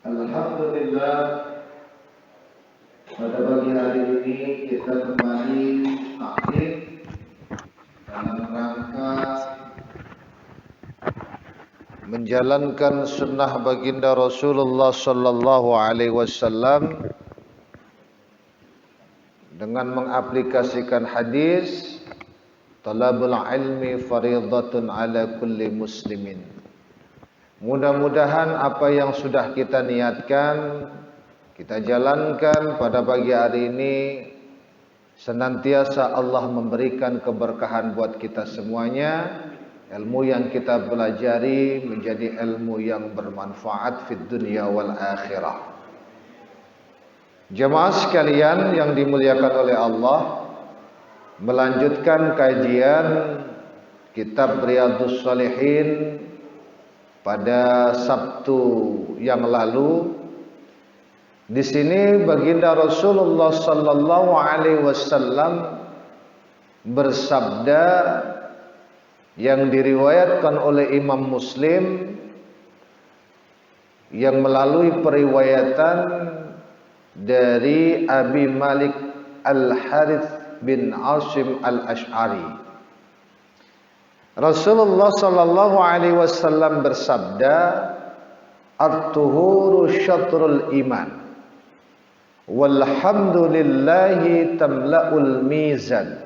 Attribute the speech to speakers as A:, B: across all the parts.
A: Alhamdulillah, pada pagi hari ini kita kembali aktif dalam rangka menjalankan sunnah baginda Rasulullah sallallahu alaihi wasallam dengan mengaplikasikan hadis talabul ilmi fariidatun ala kulli muslimin. Mudah-mudahan apa yang sudah kita niatkan, kita jalankan pada pagi hari ini, senantiasa Allah memberikan keberkahan buat kita semuanya. Ilmu yang kita pelajari menjadi ilmu yang bermanfaat fid dunya wal akhirah. Jemaah sekalian yang dimuliakan oleh Allah, melanjutkan kajian kitab Riyadhus Shalihin pada Sabtu yang lalu. Di sini baginda Rasulullah sallallahu alaihi wasallam bersabda yang diriwayatkan oleh Imam Muslim yang melalui periwayatan dari Abi Malik Al-Harith bin Asim Al-Ash'ari. Rasulullah sallallahu alaihi wasallam bersabda, "At-tuhuru syatrul iman. Walhamdulillahi tamla'ul mizan.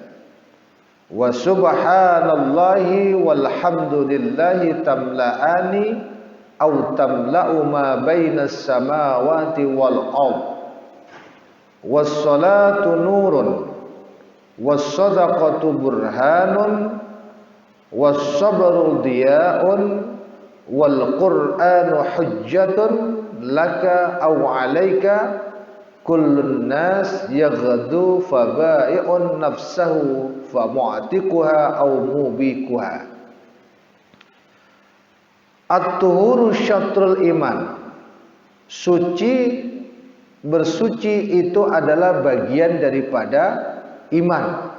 A: Wa subhanallahi walhamdulillahi tamla'ani aw tamla'u ma bainas samawati wal ard. Was-salatu nurun was-shadaqatu burhanun was-sabru diya'un wal qur'anu hujjatun laka aw 'alaika kullun nas yaghdu faba'i'un nafsahu famu'tiquha aw mubikuha." At-tuhuru syatrul iman. Suci, bersuci itu adalah bagian daripada iman.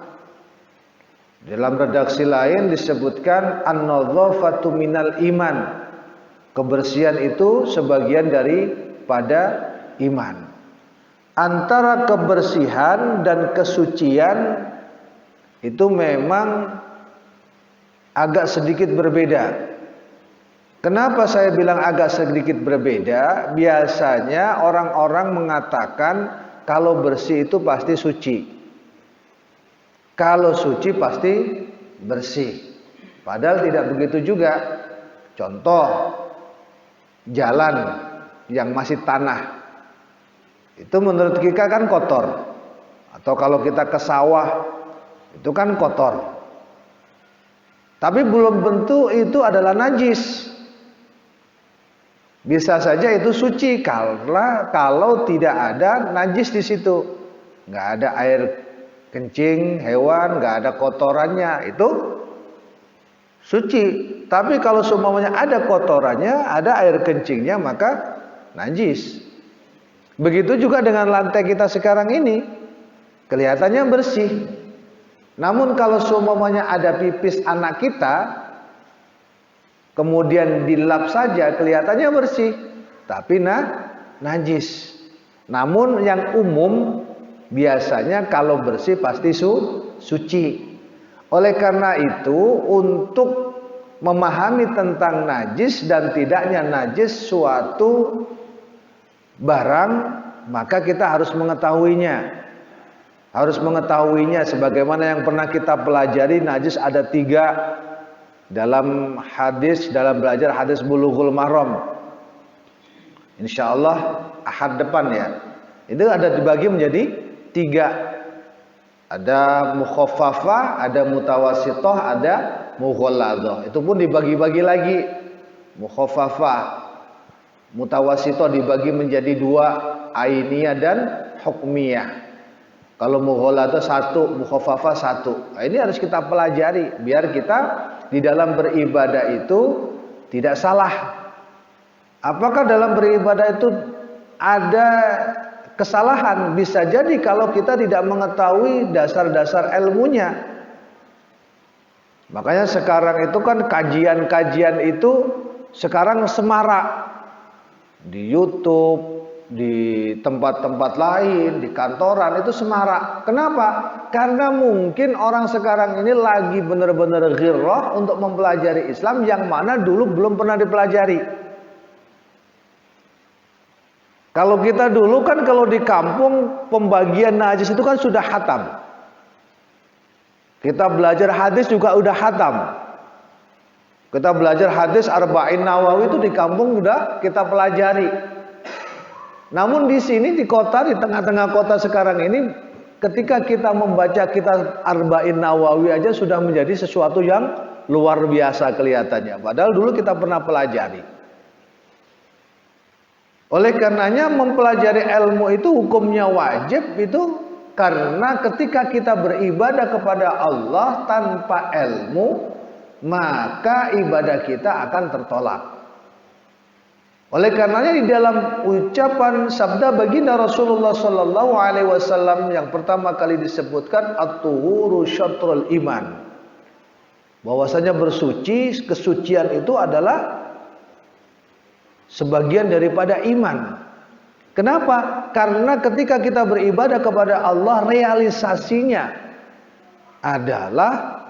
A: Dalam redaksi lain disebutkan an-nadhafatu minal iman. Kebersihan itu sebagian daripada iman. Antara kebersihan dan kesucian itu memang agak sedikit berbeda. Kenapa saya bilang agak sedikit berbeda? Biasanya orang-orang mengatakan kalau bersih itu pasti suci. Kalau suci pasti bersih. Padahal tidak begitu juga. Contoh, jalan yang masih tanah, itu menurut kita kan kotor. Atau kalau kita ke sawah, itu kan kotor. Tapi belum tentu itu adalah najis. Bisa saja itu suci karena kalau tidak ada najis di situ, nggak ada air kencing hewan, nggak ada kotorannya, itu suci. Tapi kalau semuanya ada kotorannya, ada air kencingnya, maka najis. Begitu juga dengan lantai kita sekarang ini, kelihatannya bersih. Namun kalau semuanya ada pipis anak kita, kemudian dilap saja, kelihatannya bersih, tapi najis. Namun yang umum biasanya kalau bersih pasti suci. Oleh karena itu, untuk memahami tentang najis dan tidaknya najis suatu barang, maka kita harus mengetahuinya. Harus mengetahuinya sebagaimana yang pernah kita pelajari, najis ada 3 dalam hadis, dalam belajar hadis Bulughul Maram. Insyaallah Ahad depan ya. Itu ada dibagi menjadi 3. Ada mukhaffafah, ada mutawassithah, ada mughalladhah. Itu pun dibagi-bagi lagi. Mukhaffafah, mutawassithah dibagi menjadi 2, ainiyah dan hukmiyah. Kalau mughalladhah 1, mukhaffafah 1. Nah, ini harus kita pelajari biar kita di dalam beribadah itu tidak salah. Apakah dalam beribadah itu ada kesalahan? Bisa jadi kalau kita tidak mengetahui dasar-dasar ilmunya. Makanya sekarang itu kan kajian-kajian itu sekarang semarak. di YouTube, di tempat-tempat lain, di kantoran itu semarak. Kenapa? Karena mungkin orang sekarang ini lagi benar-benar ghirrah untuk mempelajari Islam yang mana dulu belum pernah dipelajari. Kalau kita dulu kan kalau di kampung pembagian najis itu kan sudah khatam. Kita belajar hadis juga udah khatam. Kita belajar hadis Arba'in Nawawi itu di kampung udah kita pelajari. Namun di sini di kota, di tengah-tengah kota sekarang ini, ketika kita membaca kitab Arba'in Nawawi aja sudah menjadi sesuatu yang luar biasa kelihatannya. Padahal dulu kita pernah pelajari. Oleh karenanya mempelajari ilmu itu hukumnya wajib itu karena ketika kita beribadah kepada Allah tanpa ilmu, maka ibadah kita akan tertolak. Oleh karenanya di dalam ucapan sabda baginda Rasulullah sallallahu alaihi wasallam yang pertama kali disebutkan at-tuhuru syatrul iman. Bahwasanya bersuci, kesucian itu adalah sebagian daripada iman. Kenapa? Karena ketika kita beribadah kepada Allah, realisasinya adalah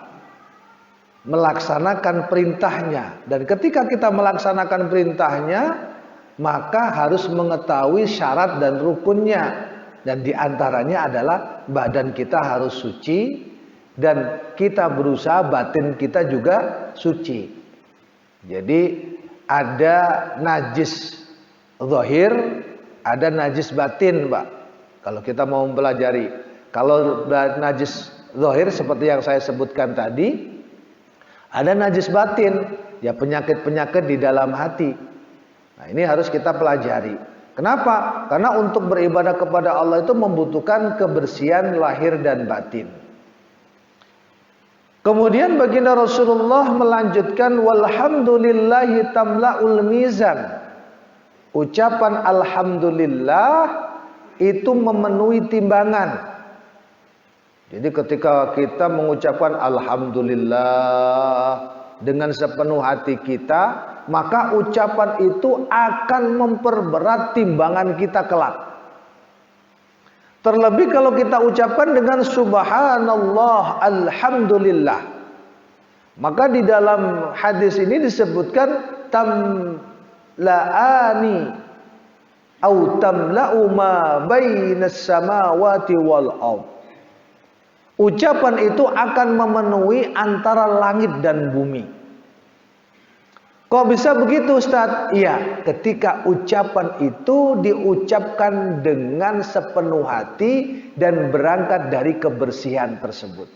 A: melaksanakan perintahnya. Dan ketika kita melaksanakan perintahnya, maka harus mengetahui syarat dan rukunnya. Dan diantaranya adalah badan kita harus suci dan kita berusaha batin kita juga suci. Jadi ada najis zahir, ada najis batin, Pak. Kalau kita mau mempelajari, kalau najis zahir seperti yang saya sebutkan tadi, ada najis batin, ya penyakit-penyakit di dalam hati. Nah, ini harus kita pelajari. Kenapa? Karena untuk beribadah kepada Allah itu membutuhkan kebersihan lahir dan batin. Kemudian baginda Rasulullah melanjutkan walhamdulillahi tamla'ul mizan. Ucapan alhamdulillah itu memenuhi timbangan. Jadi ketika kita mengucapkan alhamdulillah dengan sepenuh hati kita, maka ucapan itu akan memperberat timbangan kita kelak. Terlebih kalau kita ucapkan dengan subhanallah, alhamdulillah. Maka di dalam hadis ini disebutkan tamla'ani au tamla'u ma bainas samawati wal ardh. Ucapan itu akan memenuhi antara langit dan bumi. Kok bisa begitu, Ustaz? Iya, ketika ucapan itu diucapkan dengan sepenuh hati dan berangkat dari kebersihan tersebut.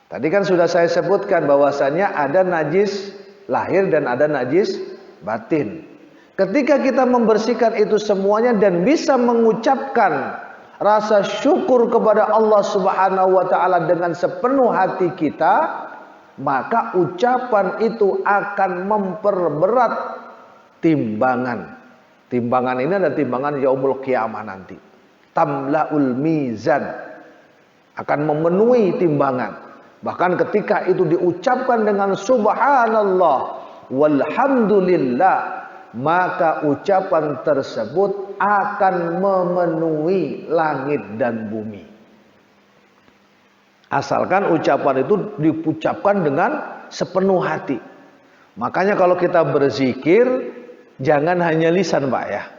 A: Tadi kan sudah saya sebutkan bahwasannya ada najis lahir dan ada najis batin. Ketika kita membersihkan itu semuanya dan bisa mengucapkan rasa syukur kepada Allah Subhanahu wa taala dengan sepenuh hati kita, maka ucapan itu akan memperberat timbangan. Timbangan ini adalah timbangan yaumul qiyamah nanti. Tamla'ul mizan, akan memenuhi timbangan. Bahkan ketika itu diucapkan dengan subhanallah walhamdulillah, maka ucapan tersebut akan memenuhi langit dan bumi. Asalkan ucapan itu diucapkan dengan sepenuh hati. Makanya kalau kita berzikir, jangan hanya lisan, Pak, ya.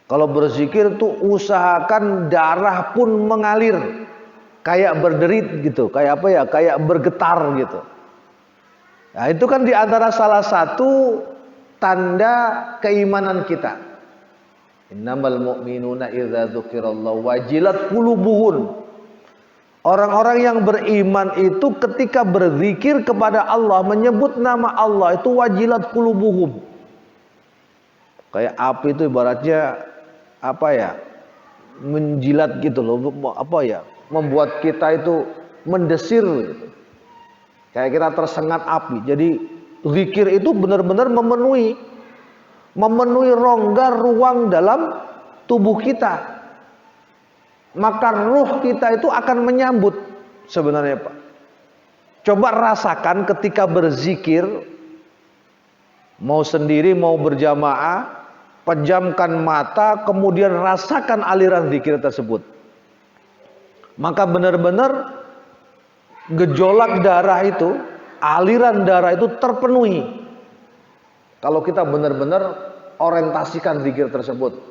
A: Kalau berzikir tuh usahakan darah pun mengalir, kayak berderit gitu, kayak apa ya, kayak bergetar gitu. Nah, itu kan diantara salah satu tanda keimanan kita. Innamal mu'minuna idza dzukirallahu wajilat qulubuhum. Orang-orang yang beriman itu ketika berzikir kepada Allah, menyebut nama Allah itu wajilat qulubuhum. Kayak api itu ibaratnya apa ya? Menjilat gitu loh, apa ya? Membuat kita itu mendesir gitu. Kayak kita tersengat api. Jadi zikir itu benar-benar memenuhi rongga ruang dalam tubuh kita. Maka ruh kita itu akan menyambut sebenarnya, Pak. Coba rasakan ketika berzikir, mau sendiri mau berjamaah, pejamkan mata, kemudian rasakan aliran zikir tersebut. Maka benar-benar gejolak darah itu, aliran darah itu terpenuhi. Kalau kita benar-benar orientasikan zikir tersebut.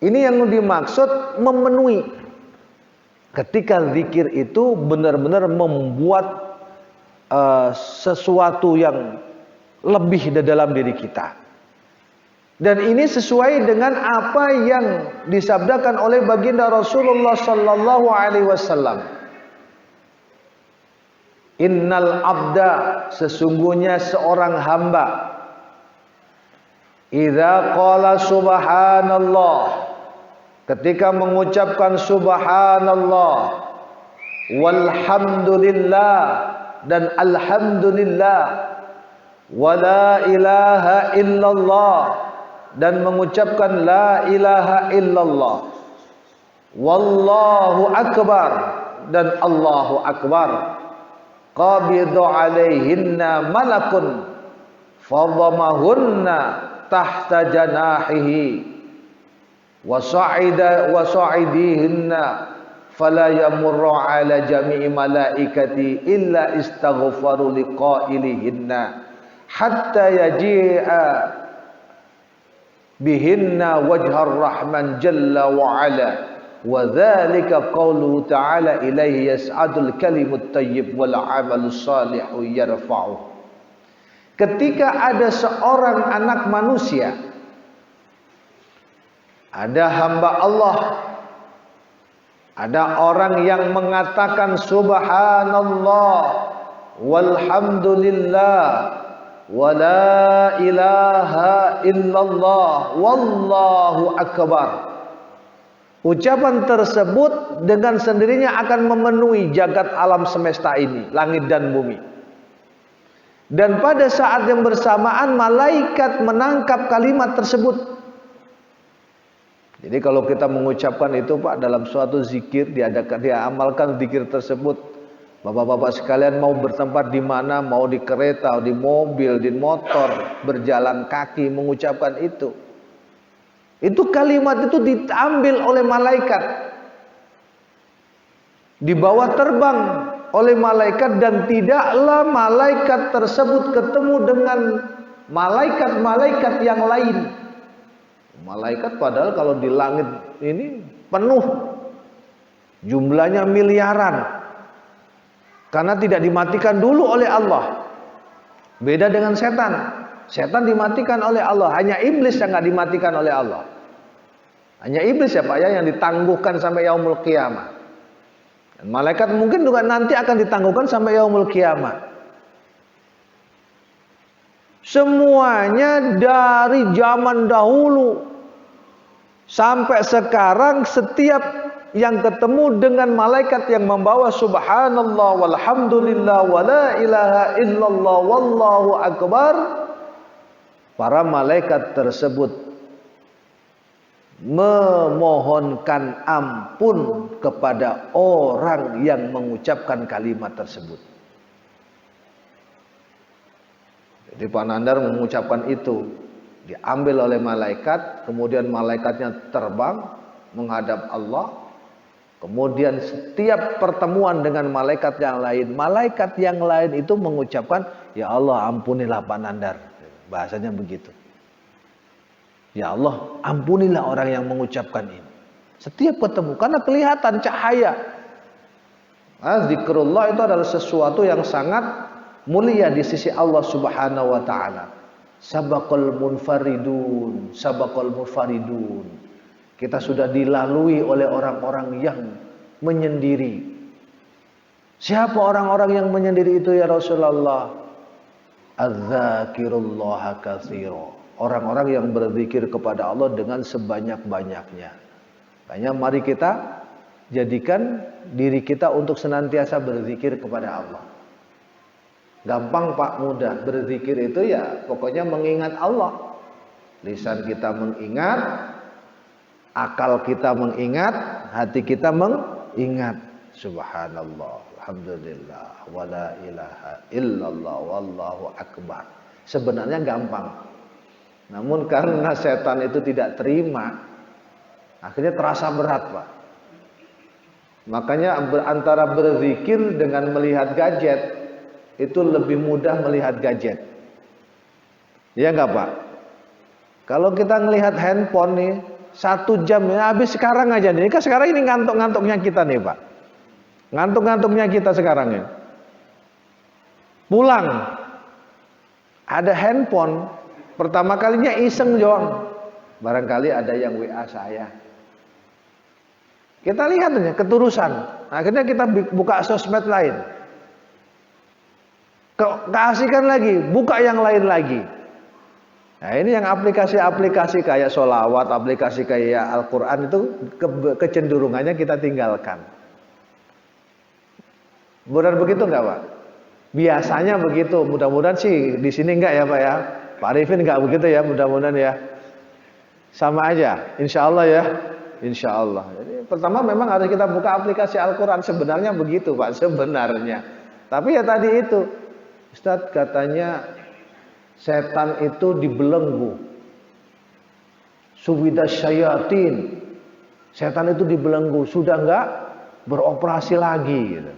A: Ini yang dimaksud memenuhi. Ketika zikir itu benar-benar membuat sesuatu yang lebih di dalam diri kita. Dan ini sesuai dengan apa yang disabdakan oleh baginda Rasulullah sallallahu alaihi wasallam. Innal abda, sesungguhnya seorang hamba, idza qala subhanallah, ketika mengucapkan subhanallah, walhamdulillah, dan alhamdulillah, wala ilaha illallah, dan mengucapkan la ilaha illallah, wallahu akbar, dan Allahu akbar, qabidu alaihinna malakun fadhamahunna tahta janahihi wa sa'idihinna fala yamurru ala jami'i malaikati illa istaghfaru liqailihinna hatta yaji'a bihinna wajhar rahman jalla wa ala wa dzalika qauluhu ta'ala ilaihi yas'adul kalimut thayyib wal 'amalus shalihu yarfa'u. Ketika ada seorang anak manusia, ada hamba Allah, ada orang yang mengatakan subhanallah walhamdulillah wala ilaha illallah wallahu akbar. Ucapan tersebut dengan sendirinya akan memenuhi jagat alam semesta ini, langit dan bumi. Dan pada saat yang bersamaan malaikat menangkap kalimat tersebut. Jadi kalau kita mengucapkan itu Pak dalam suatu zikir, dia amalkan zikir tersebut. Bapak-bapak sekalian mau bertempat di mana, mau di kereta, di mobil, di motor, berjalan kaki mengucapkan itu. Itu kalimat itu diambil oleh malaikat. Dibawa terbang oleh malaikat dan tidaklah malaikat tersebut ketemu dengan malaikat-malaikat yang lain. Malaikat padahal kalau di langit ini penuh. Jumlahnya miliaran. Karena tidak dimatikan dulu oleh Allah. Beda dengan setan. Setan dimatikan oleh Allah. Hanya iblis yang tidak dimatikan oleh Allah. Hanya iblis ya Pak ya yang ditangguhkan sampai yaumul qiyamah. Dan malaikat mungkin juga nanti akan ditangguhkan sampai yaumul qiyamah. Semuanya dari zaman dahulu sampai sekarang, setiap yang ketemu dengan malaikat yang membawa subhanallah walhamdulillah wala ilaha illallah wallahu akbar, para malaikat tersebut memohonkan ampun kepada orang yang mengucapkan kalimat tersebut. Jadi Pak Nandar mengucapkan itu, diambil oleh malaikat, kemudian malaikatnya terbang menghadap Allah. Kemudian setiap pertemuan dengan malaikat yang lain itu mengucapkan, ya Allah ampunilah Pak Nandar. Bahasanya begitu. Ya Allah ampunilah orang yang mengucapkan ini. Setiap ketemu, karena kelihatan cahaya. Zikrullah itu adalah sesuatu yang sangat mulia di sisi Allah Subhanahu wa taala. Sabaqal munfaridun, sabaqal munfaridun. Kita sudah dilalui oleh orang-orang yang menyendiri. Siapa orang-orang yang menyendiri itu ya Rasulullah? Az-zakirullaha katsira. Orang-orang yang berzikir kepada Allah dengan sebanyak-banyaknya. Makanya mari kita jadikan diri kita untuk senantiasa berzikir kepada Allah. Gampang Pak, mudah. Berzikir itu ya pokoknya mengingat Allah. Lisan kita mengingat, akal kita mengingat, hati kita mengingat. Subhanallah, alhamdulillah, wala ilaha illallah, wallahu akbar. Sebenarnya gampang. Namun karena setan itu tidak terima, akhirnya terasa berat, Pak. Makanya antara berzikir dengan melihat gadget itu lebih mudah melihat gadget. Iya nggak, Pak? Kalau kita ngelihat handphone nih 1 jam ya habis sekarang aja nih. Kan sekarang ini ngantuk-ngantuknya kita nih, Pak. Ngantuk-ngantuknya kita sekarang ya. Pulang ada handphone, pertama kalinya iseng doang. Barangkali ada yang WA saya. Kita lihat aja keterusan. Akhirnya kita buka sosmed lain. Keasikan lagi, buka yang lain lagi. Nah ini yang aplikasi-aplikasi kayak sholawat, aplikasi kayak Al-Quran itu kecenderungannya kita tinggalkan. Benar begitu nggak, Pak? Biasanya begitu. Mudah-mudahan sih di sini enggak ya, Pak ya. Pak Arifin enggak begitu ya, mudah-mudahan ya. Sama aja, insya Allah ya. Insya Allah. Jadi pertama memang harus kita buka aplikasi Al-Quran. Sebenarnya begitu, Pak, sebenarnya. Tapi ya tadi itu, Ustadz katanya setan itu dibelenggu. Suwidas syayatin. Setan itu dibelenggu, sudah enggak beroperasi lagi gitu.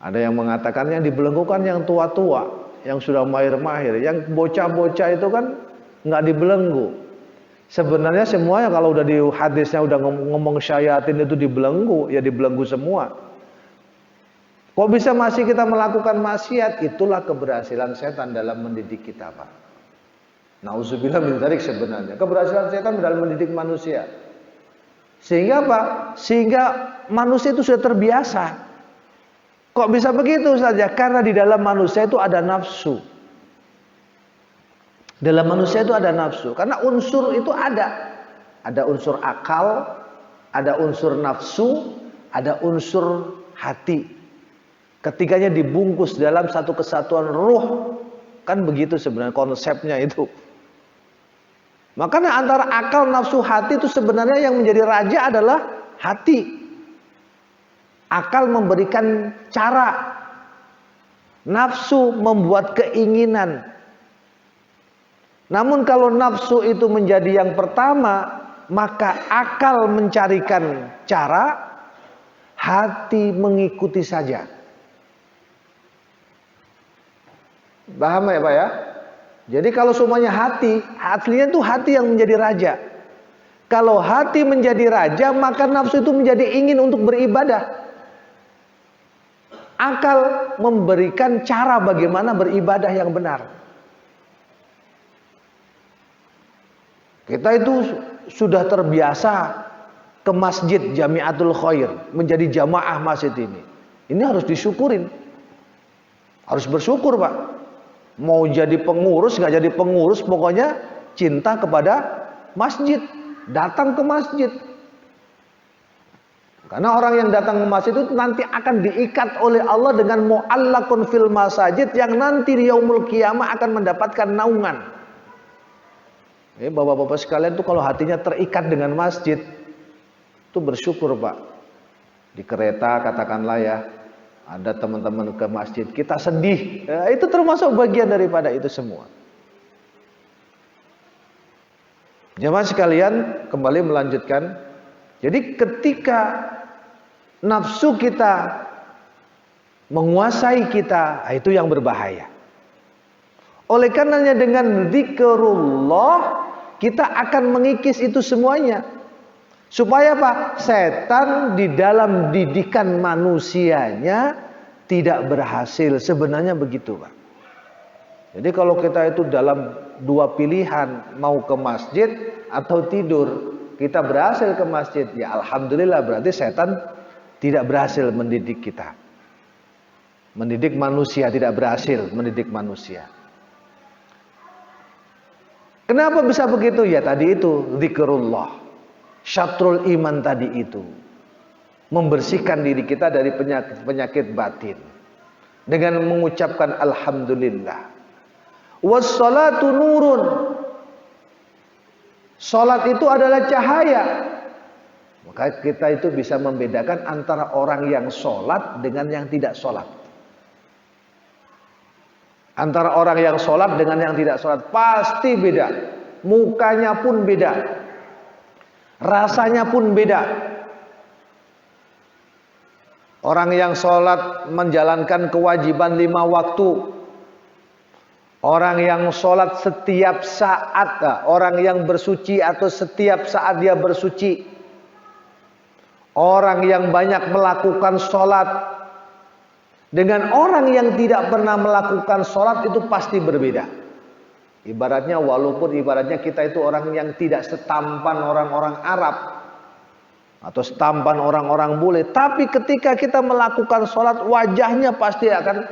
A: Ada yang mengatakan yang dibelenggu kan yang tua-tua, yang sudah mahir-mahir. Yang bocah-bocah itu kan enggak dibelenggu. Sebenarnya semuanya kalau udah di hadisnya udah ngomong syayatin itu dibelenggu, ya dibelenggu semua. Kok bisa masih kita melakukan maksiat? Itulah keberhasilan setan dalam mendidik kita, Pak. Nauzubillah min dzalik sebenarnya. Keberhasilan setan dalam mendidik manusia. Sehingga apa? Sehingga manusia itu sudah terbiasa. Kok bisa begitu saja? Karena di dalam manusia itu ada nafsu. Dalam manusia itu ada nafsu. Karena unsur itu ada. Ada unsur akal, ada unsur nafsu, ada unsur hati. Ketiganya dibungkus dalam satu kesatuan ruh. Kan begitu sebenarnya konsepnya itu. Makanya antara akal, nafsu, hati itu sebenarnya yang menjadi raja adalah hati. Akal memberikan cara. Nafsu membuat keinginan. Namun kalau nafsu itu menjadi yang pertama, maka akal mencarikan cara, hati mengikuti saja. Paham ya, Pak ya? Jadi kalau semuanya hati, aslinya itu hati yang menjadi raja. Kalau hati menjadi raja, maka nafsu itu menjadi ingin untuk beribadah. Akal memberikan cara bagaimana beribadah yang benar. Kita itu sudah terbiasa ke masjid Jamiatul Khair, menjadi jamaah masjid ini. Ini harus disyukurin. Harus bersyukur, Pak. Mau jadi pengurus, nggak jadi pengurus, pokoknya cinta kepada masjid. Datang ke masjid. Karena orang yang datang ke masjid itu nanti akan diikat oleh Allah dengan mu'allakun fil masajid yang nanti di yaumul qiyamah akan mendapatkan naungan. Bapak-bapak sekalian tuh kalau hatinya terikat dengan masjid, itu bersyukur, Pak. Di kereta katakanlah ya, ada teman-teman ke masjid, kita sedih. Ya, itu termasuk bagian daripada itu semua. Jemaah sekalian, kembali melanjutkan. Jadi ketika nafsu kita menguasai kita, itu yang berbahaya. Oleh karenanya dengan zikrullah kita akan mengikis itu semuanya. Supaya apa? Setan di dalam didikan manusianya tidak berhasil. Sebenarnya begitu, Pak. Jadi kalau kita itu dalam dua pilihan, mau ke masjid atau tidur, kita berhasil ke masjid, ya alhamdulillah, berarti setan tidak berhasil mendidik kita. Mendidik manusia, tidak berhasil mendidik manusia. Kenapa bisa begitu? Ya tadi itu zikrullah. Syatrul iman tadi itu. Membersihkan diri kita dari penyakit batin. Dengan mengucapkan alhamdulillah. Wassalatu nurun. Salat itu adalah cahaya. Maka kita itu bisa membedakan antara orang yang sholat dengan yang tidak sholat. Antara orang yang sholat dengan yang tidak sholat pasti beda. mukanya pun beda, rasanya pun beda. Orang yang sholat menjalankan kewajiban 5 waktu, orang yang sholat setiap saat, orang yang bersuci atau setiap saat dia bersuci, orang yang banyak melakukan sholat dengan orang yang tidak pernah melakukan sholat itu pasti berbeda. Ibaratnya walaupun ibaratnya kita itu orang yang tidak setampan orang-orang Arab atau setampan orang-orang bule, tapi ketika kita melakukan sholat wajahnya pasti akan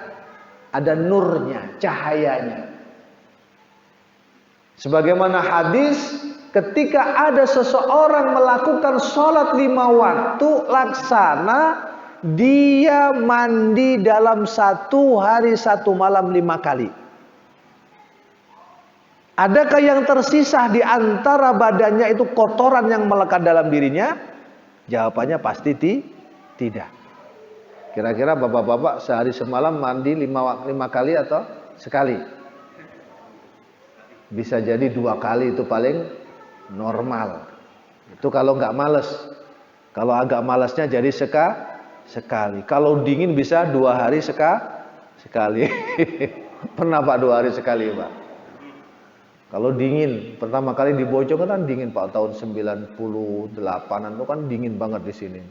A: ada nurnya, cahayanya. Sebagaimana hadis, ketika ada seseorang melakukan sholat 5 waktu laksana, dia mandi dalam 1 hari 1 malam 5 kali. Adakah yang tersisa di antara badannya itu kotoran yang melekat dalam dirinya? Jawabannya pasti tidak. Kira-kira bapak-bapak sehari semalam mandi 5 kali atau sekali? Bisa jadi 2 kali itu paling normal. Itu kalau nggak males. Kalau agak malasnya jadi sekali. Kalau dingin bisa 2 hari sekali. Pernah Pak 2 hari sekali Pak? Kalau dingin, pertama kali di Bojong kan dingin Pak, tahun 98-an itu kan dingin banget di sini.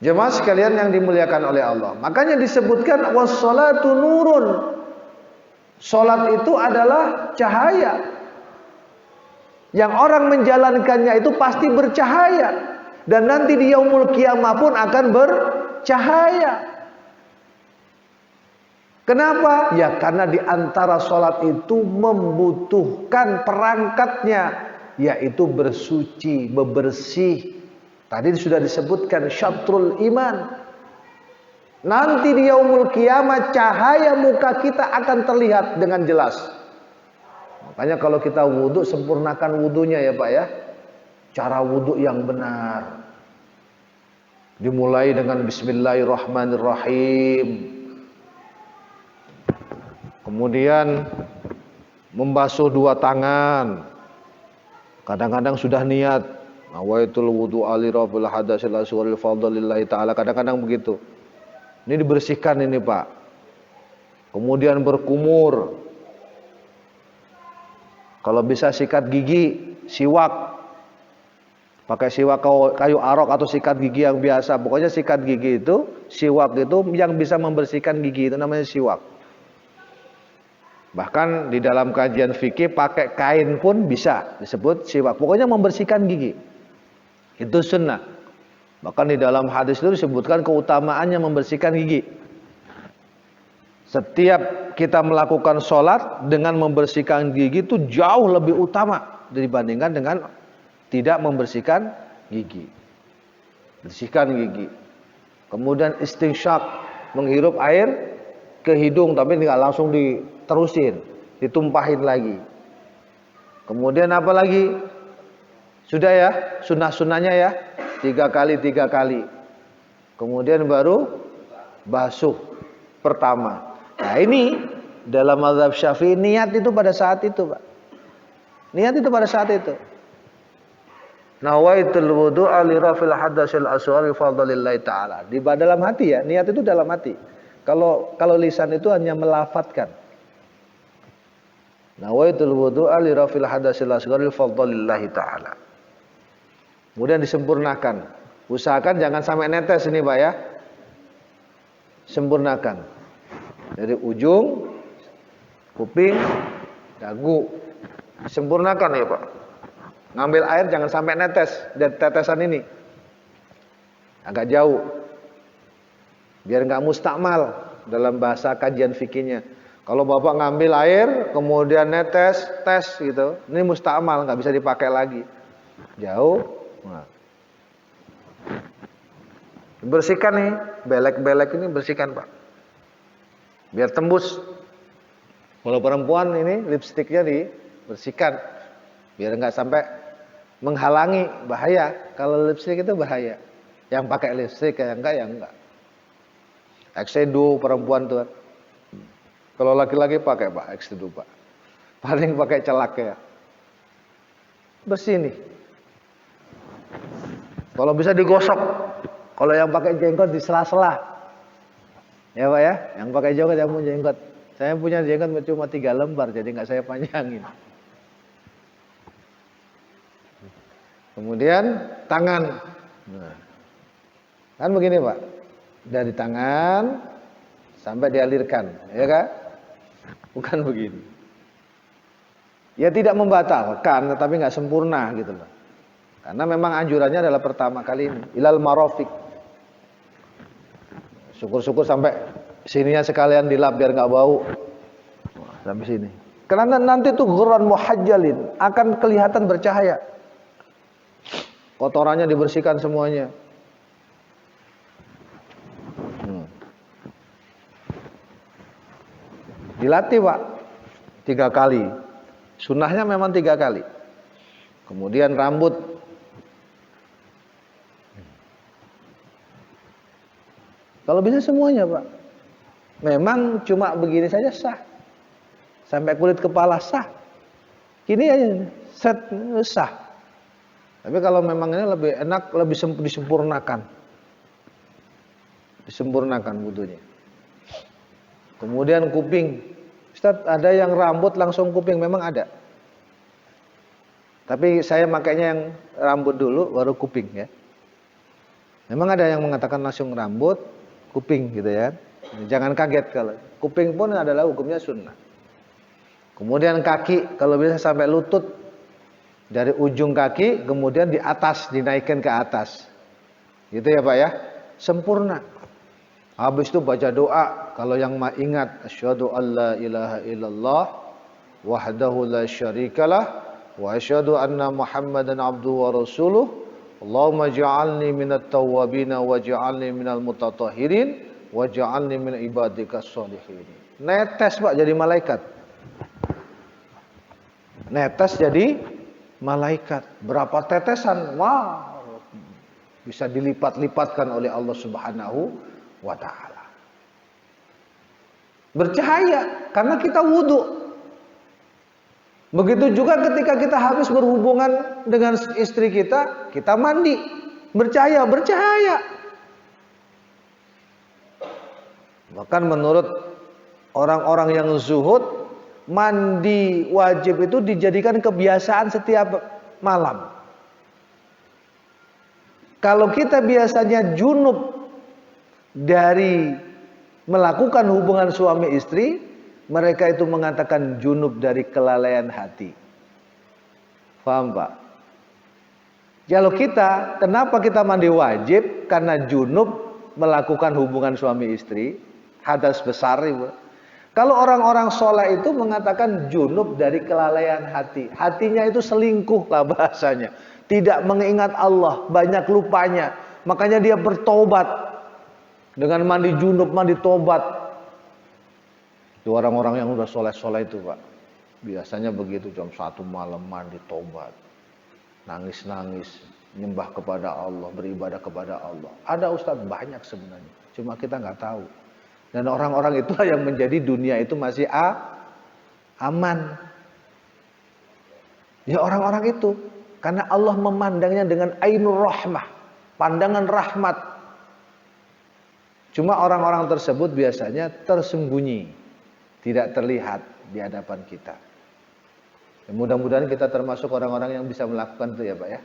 A: Jemaah sekalian yang dimuliakan oleh Allah. Makanya disebutkan wassalatu nurun. Salat itu adalah cahaya. Yang orang menjalankannya itu pasti bercahaya. Dan nanti di yaumul qiyamah pun akan bercahaya. Kenapa? Ya karena di antara sholat itu membutuhkan perangkatnya, yaitu bersuci, bebersih. Tadi sudah disebutkan syatrul iman. Nanti di yaumul qiyamah cahaya muka kita akan terlihat dengan jelas. Makanya kalau kita wudhu, sempurnakan wudhunya ya Pak ya. Cara wudhu yang benar. Dimulai dengan bismillahirrahmanirrahim. Kemudian membasuh 2 tangan. Kadang-kadang sudah niat nawaitul wudu ali rabbil hadasil asghar fadlillahi taala. Kadang-kadang begitu. Ini dibersihkan ini Pak. Kemudian berkumur. Kalau bisa sikat gigi, siwak. Pakai siwak kayu arok atau sikat gigi yang biasa. Pokoknya sikat gigi itu, siwak itu yang bisa membersihkan gigi itu namanya siwak. Bahkan di dalam kajian fikih pakai kain pun bisa disebut siwak. Pokoknya membersihkan gigi. Itu sunnah. Bahkan di dalam hadis itu disebutkan keutamaannya membersihkan gigi. Setiap kita melakukan sholat dengan membersihkan gigi itu jauh lebih utama dibandingkan dengan tidak membersihkan gigi. Bersihkan gigi. Kemudian istinsyak, menghirup air ke hidung tapi tidak langsung diterusin, ditumpahin lagi. Kemudian apa lagi? Sudah ya, sunnah-sunnahnya ya, 3 kali. Kemudian baru basuh pertama. Nah ini dalam mazhab Syafi'i niat itu pada saat itu Pak. Niat itu pada saat itu. Nawaitul wudu'a li rafil hadasil asghar fadlillahi ta'ala. Di dalam hati ya, niat itu dalam hati. Kalau lisan itu hanya melafatkan. Nawaitul wudu'a li rafil hadasil asghar fadlillahi ta'ala. Kemudian disempurnakan. Usahakan jangan sampai netes ini Pak ya. Sempurnakan. Dari ujung kuping, dagu. Sempurnakan ya Pak. Ngambil air jangan sampai netes dari tetesan ini. Agak jauh. Biar nggak mustakmal dalam bahasa kajian fikihnya. Kalau Bapak ngambil air kemudian netes, tes gitu. Ini mustakmal, nggak bisa dipakai lagi. Jauh. Nah. Bersihkan nih, belek-belek ini bersihkan Pak. Biar tembus. Kalau perempuan ini lipstiknya dibersihkan. Biar nggak sampai menghalangi, bahaya. Kalau lipstik itu bahaya. Yang pakai lipstik yang enggak ya enggak. Exedo perempuan tuh. Kalau laki-laki pakai Pak, Exedo Pak. paling pakai celak ya. Bersih nih. Kalau bisa digosok. Kalau yang pakai jenggot di sela-sela. Ya Pak ya, yang pakai jenggot yang punya jenggot. Saya punya jenggot cuma 3 lembar, jadi nggak saya panjangin. Kemudian tangan. Nah, kan begini Pak. Dari tangan sampai dialirkan, ya kan? Bukan begini. Ya tidak membatalkan, tetapi nggak sempurna gitu loh. Karena memang anjurannya adalah pertama kali ini, ilal marafiq. Syukur-syukur sampai sininya sekalian dilap biar nggak bau. Sampai sini. Karena nanti tuh ghurran muhajjalin, akan kelihatan bercahaya. Kotorannya dibersihkan semuanya. Dilatih Pak 3 kali. Sunnahnya memang 3 kali. Kemudian rambut. Kalau bisa semuanya Pak. Memang cuma begini saja sah. Sampai kulit kepala sah. Ini aja set sah. Tapi kalau memang ini lebih enak, lebih disempurnakan. Disempurnakan wudunya. Kemudian kuping. Ustaz, ada yang rambut langsung kuping, memang ada. Tapi saya makanya yang rambut dulu baru kuping ya. Memang ada yang mengatakan langsung rambut, kuping gitu ya. Jangan kaget kalau kuping pun adalah hukumnya sunnah. Kemudian kaki kalau bisa sampai lutut. Dari ujung kaki kemudian di atas dinaikkan ke atas. Gitu ya Pak ya. Sempurna. Habis itu baca doa. Kalau yang ingat, asyhadu alla ilaha illallah wahdahu la syarikalah wa asyhadu anna Muhammadan abduhu wa rasuluh. Allahumma ja'alni minat tawwabin wa ja'alni minal mutatahhirin wa ja'alni min ibadikas sholihin. Netes Pak jadi malaikat. Netes jadi malaikat. Berapa tetesan? Wah, bisa dilipat-lipatkan oleh Allah Subhanahu wa ta'ala. Bercahaya karena kita wudu. Begitu juga ketika kita habis berhubungan dengan istri kita, kita mandi. Bercahaya. Bahkan menurut orang-orang yang zuhud, mandi wajib itu dijadikan kebiasaan setiap malam. Kalau kita biasanya junub dari melakukan hubungan suami istri, mereka itu mengatakan junub dari kelalaian hati. Paham Pak? Kalau kita, kenapa kita mandi wajib? Karena junub melakukan hubungan suami istri, hadas besar Ibu. Kalau orang-orang soleh itu mengatakan junub dari kelalaian hati. Hatinya itu selingkuh lah bahasanya. Tidak mengingat Allah, banyak lupanya. Makanya dia bertobat. Dengan mandi junub, mandi tobat. Itu orang-orang yang udah soleh-soleh itu Pak. Biasanya begitu jam 1 malam mandi tobat. Nangis-nangis, nyembah kepada Allah, beribadah kepada Allah. Ada Ustadz banyak sebenarnya. Cuma kita nggak tahu. Dan orang-orang itulah yang menjadi dunia itu masih aman. Ya orang-orang itu. Karena Allah memandangnya dengan ainur rahmah. Pandangan rahmat. Cuma orang-orang tersebut biasanya tersembunyi. Tidak terlihat di hadapan kita. Ya, mudah-mudahan kita termasuk orang-orang yang bisa melakukan itu ya Pak ya.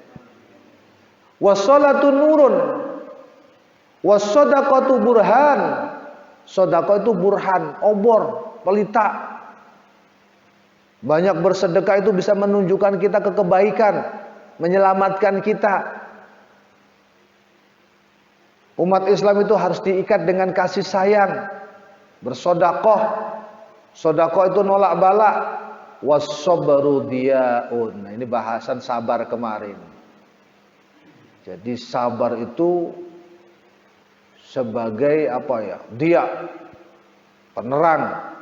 A: Wassalatu nurun. Wassadaqatu burhan. Sedekah itu burhan, obor, pelita. Banyak bersedekah itu bisa menunjukkan kita ke kebaikan, menyelamatkan kita. Umat Islam itu harus diikat dengan kasih sayang, bersedekah. Sedekah itu nolak bala. Was-sabru diyaun. Nah, ini bahasan sabar kemarin. Jadi sabar itu sebagai apa ya? Dia penerang.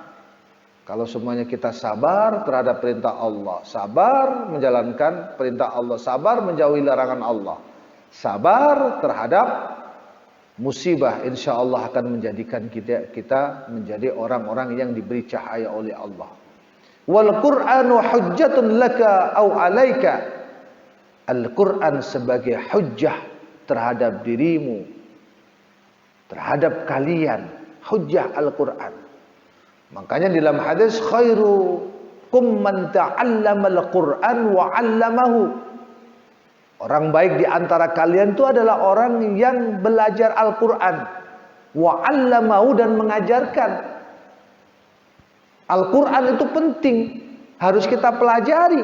A: Kalau semuanya kita sabar terhadap perintah Allah, sabar menjalankan perintah Allah, sabar menjauhi larangan Allah, sabar terhadap musibah, insya Allah akan menjadikan kita menjadi orang-orang yang diberi cahaya oleh Allah. Wal Qur'anu hujjatun laka au 'alaika. Al-Qur'an sebagai hujjah terhadap dirimu, terhadap kalian. Hujjah Al-Qur'an. Makanya dalam hadis khairukum man ta'allama al-Qur'an wa 'allamahu. Orang baik di antara kalian itu adalah orang yang belajar Al-Qur'an wa 'allamahu dan mengajarkan. Al-Qur'an itu penting, harus kita pelajari.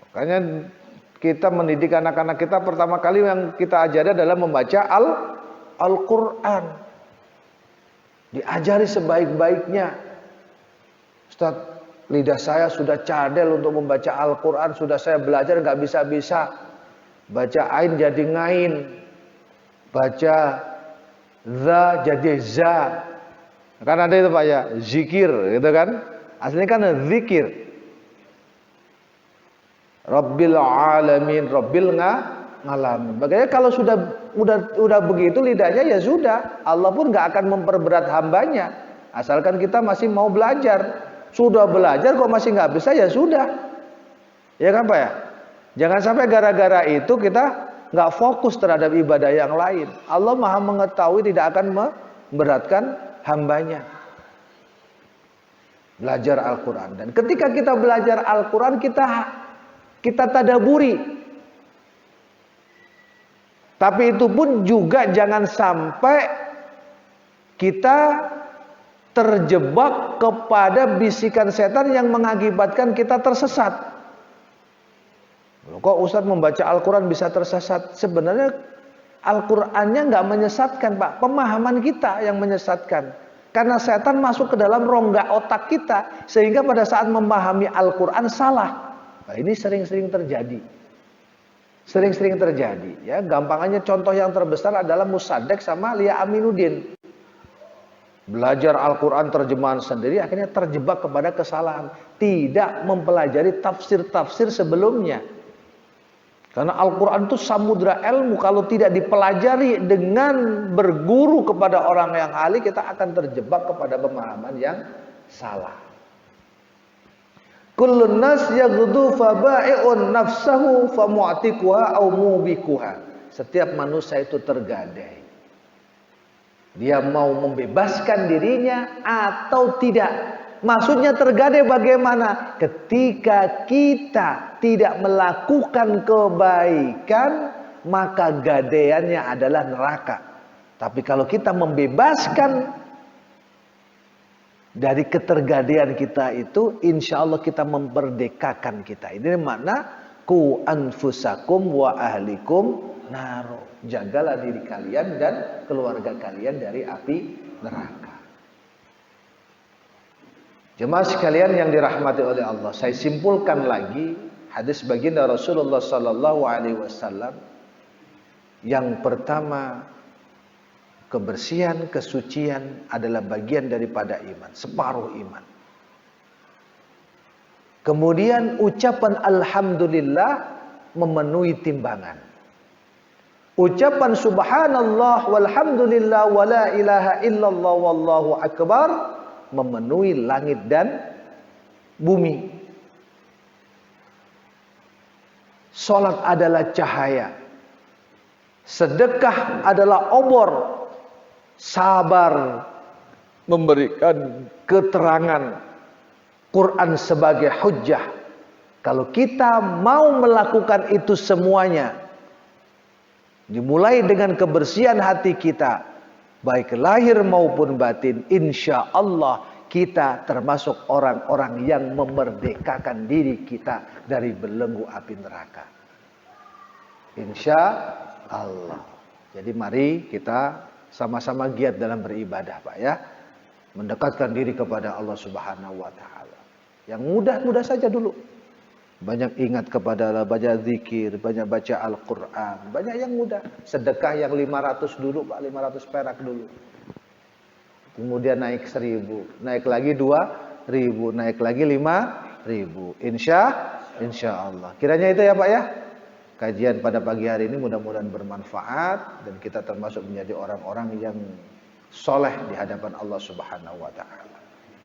A: Makanya kita mendidik anak-anak kita pertama kali yang kita ajari adalah membaca Al-Qur'an. Diajari sebaik-baiknya. Ustaz, lidah saya sudah cadel untuk membaca Al-Quran. Sudah saya belajar nggak bisa-bisa. Baca ain jadi ngain. Baca za jadi za. Kan ada itu Pak ya, zikir gitu kan. Aslinya kan zikir. Rabbil alamin, Rabbil ngalamin. Bagaimana kalau udah begitu lidahnya ya sudah. Allah pun nggak akan memperberat hambanya. Asalkan kita masih mau belajar. Sudah belajar kok masih nggak bisa ya sudah. Ya kan Pak ya? Jangan sampai gara-gara itu kita nggak fokus terhadap ibadah yang lain. Allah Maha mengetahui tidak akan memberatkan hambanya. Belajar Al-Quran. Dan ketika kita belajar Al-Quran kita tadaburi. Tapi itu pun juga jangan sampai kita terjebak kepada bisikan setan yang mengakibatkan kita tersesat. Kok Ustaz membaca Al-Quran bisa tersesat? Sebenarnya Al-Qurannya nggak menyesatkan Pak. Pemahaman kita yang menyesatkan. Karena setan masuk ke dalam rongga otak kita. Sehingga pada saat memahami Al-Quran salah. Nah, ini sering-sering terjadi. Sering-sering terjadi. Ya, gampangannya contoh yang terbesar adalah Musaddiq sama Lia Aminuddin. Belajar Al-Quran terjemahan sendiri akhirnya terjebak kepada kesalahan. Tidak mempelajari tafsir-tafsir sebelumnya. Karena Al-Quran itu samudra ilmu. Kalau tidak dipelajari dengan berguru kepada orang yang ahli, kita akan terjebak kepada pemahaman yang salah. Kullun nas yaghdu faba'i'un nafsahu famu'tiquha au mubikuha. Setiap manusia itu tergadai. Dia mau membebaskan dirinya atau tidak. Maksudnya tergadai bagaimana? Ketika kita tidak melakukan kebaikan, maka gadaiannya adalah neraka. Tapi kalau kita membebaskan dari ketergadaian kita itu, insya Allah kita memperdekakan kita. Ini makna ku anfusakum wa ahlikum naro. Jagalah diri kalian dan keluarga kalian dari api neraka. Jemaah sekalian yang dirahmati oleh Allah, saya simpulkan lagi hadis baginda Rasulullah sallallahu alaihi wasallam. Yang pertama, kebersihan, kesucian adalah bagian daripada iman, separuh iman. Kemudian ucapan alhamdulillah memenuhi timbangan. Ucapan subhanallah walhamdulillah wala ilaha illallah wallahu akbar memenuhi langit dan bumi. Salat adalah cahaya. Sedekah adalah obor. Sabar memberikan keterangan. Quran sebagai hujjah. Kalau kita mau melakukan itu semuanya, dimulai dengan kebersihan hati kita, baik lahir maupun batin, insya Allah kita termasuk orang-orang yang memerdekakan diri kita dari belenggu api neraka. Insya Allah. Jadi mari kita sama-sama giat dalam beribadah Pak ya. Mendekatkan diri kepada Allah Subhanahu wa Ta'ala. Yang mudah-mudah saja dulu. Banyak ingat kepada Allah, banyak zikir, banyak baca Al-Quran. Banyak yang mudah. Sedekah yang 500 dulu Pak, 500 perak dulu. Kemudian naik 1000. Naik lagi 2000. Naik lagi 5000. Insya Allah. Kiranya itu ya Pak ya. Kajian pada pagi hari ini mudah-mudahan bermanfaat. Dan kita termasuk menjadi orang-orang yang soleh di hadapan Allah Subhanahu wa Ta'ala.